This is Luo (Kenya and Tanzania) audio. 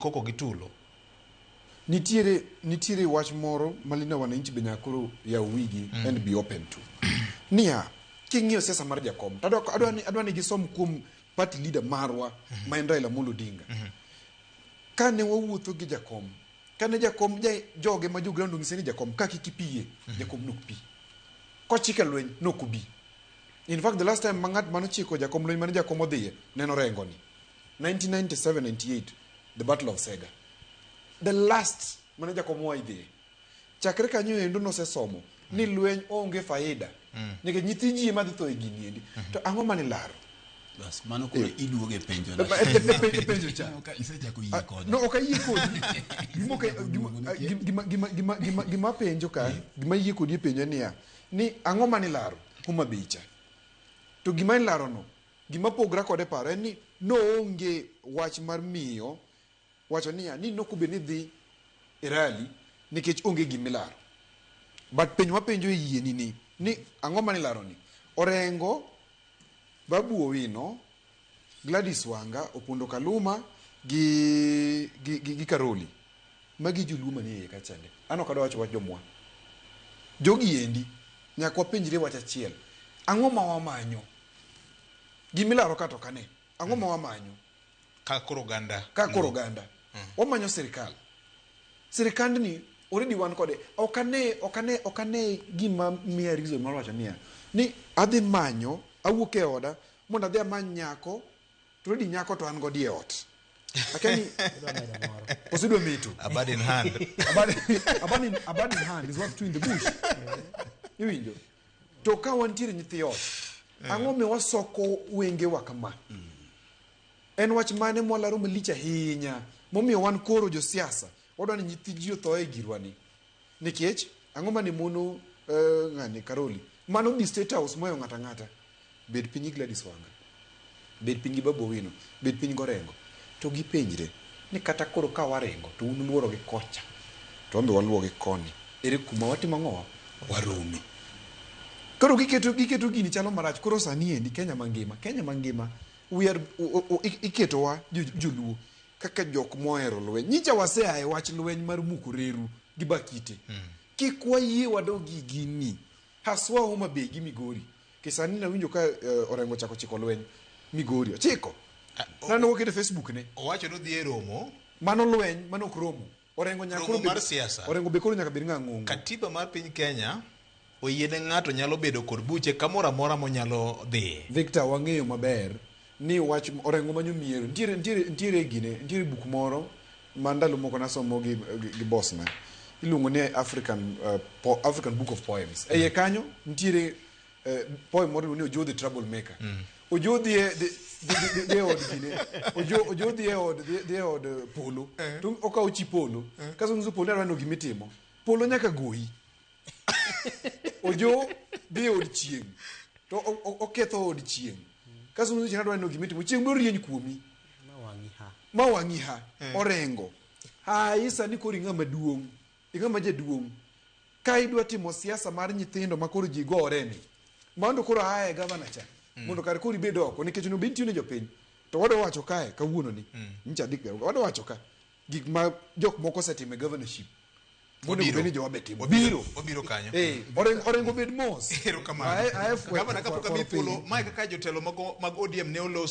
koko gitulo. Nitiere wach moro malina wananchi be nyakoro ya wigi and be open to. Nia king'iyo siasa mar jakom. Adwani gisom kuom party leader marwa Raila Amolo Odinga. Kane wawuotho gi jakom. Kane jakom joge ma jogrando ngiseni jakom kaki kipiye jakom nok pi. Kochike lweny nokubi. In fact the last time mangat manochiko jakom lweny mane jakom odhiye neno rengo ni 1997-98 the battle of Sega. The last mane jakom waidhiye. Chakre kanyo endo no se somo ni lweny onge faida. Nikech nyithi ji ema dhi tho e gini endi. To ang'o mane laro? Bas mano koro iduoge penjo na. Penjo cha. Isechako yie kod. No okayie kodi. Gima penjo ka, gima yie kodi penjo niya. Ni ang'o mane laro kuma bicha. To gima laro no, gima pogra kode paro en ni no onge wach mar miyo wacho niya ni nokube ni dhi irali nikech onge gimilaro. But penjo mapenjo yie ni ang'o mane laro ni. Orengo Babu Owino, Gladys Wanga, Opondo Kaluma, gi Karoli. Magi juluma ni ka chande. Ano kadwa wacho wach jomwa. Jogi endi nyakwa penjire wach achiel. Ang'o ma wamanyo? Gimilaro kato kane. Ang'o ma wamanyo? Ka koro ganda. Wamanyo serikal. Serikand ni already wan kode. Okane gima miya reason mar wacho niya. Ni adhi manyo awuok e oda mondo adhi amany nyako to di nyako to an godi e ot. Akeni osidwa mito. Abad in hand. Abad in hand is what to in the bush. Iwinjo. To ka wantiere nyithi ot. Ang'o me wasoko wenge wa kama. En wach mane mwalaro malicha hinya. Momiyo wan koro jo siasa. Wadwani nyithi ji otho e girwani. Nikech ang'o mane mono ng'ani Karoli. Mano di State House moyo ng'ata. Bed pinyi Gladys Wanga. Bed pinyi Babu Owino. Bed pinyi Gorengo. To gipenjre ni kata koro ka warengo to unuluoro gi kocha. To ambe waluo gi koni. Ere kuma watimo ang'o? Waromi. Koro giketo gini chalo marach. Koro sani endi Kenya mangima. We are iketo wa joluo kaka jok mohero lweny. Nyicha wasea e wach lweny mar Mukoreru gi Bakite. Kik wayie wadogi gini. Haswa Homa Bay gi Migori. Kisani na winjo ka Orengo chako chiko lweny Migori. Chiko. Nano wokede Facebook ne. Owacho no dhi e romo. Mano lweny, mano kromo. Orengo nyakoro mar siasa. Orengo be koro nyaka bed ng'ango. Katiba mar piny Kenya oyiene ng'ato nyalo bedo kod buche kamoro amora monyalo dhi. Victor wang'eyo maber ni wach Orengo manyo miero. Ntiere buk moro mandalo moko nasomo gi boss na. Iluongo ni African Book of Poems. Eye kanyo ntiere poem moro ni Ojo the Troublemaker. Ojo the od gine. Ojo the od polo. To okawo chi polo. Kaso nzo polo arwano gimitimo. Polo nyaka goyi. Ojo the od chieng. To oketho od chieng. Kaso nzo chana arwano gimitimo. Chieng biro rieny kuomi. Mawangi ha. Orengo. Isa ni kori ng'ama duong'. Ing'ama jaduong'. Ka idwa timo siasa mar nyithindo makoro ji gore ni. Mondo koro hae governor cha. Mondo kare koro ibed oko nikech no bin tiyo jopiny. To wadwa wacho kae kawuono ni. Ncha dik wadwa wacho ka gik ma jok moko setime governorship. Mondo beni jo wabetimo. Obiro kanyo. Orengo bed mos. Ero kamano. Gavana kapok abi thuolo, mae kaka jotelo mag ODM ne oloso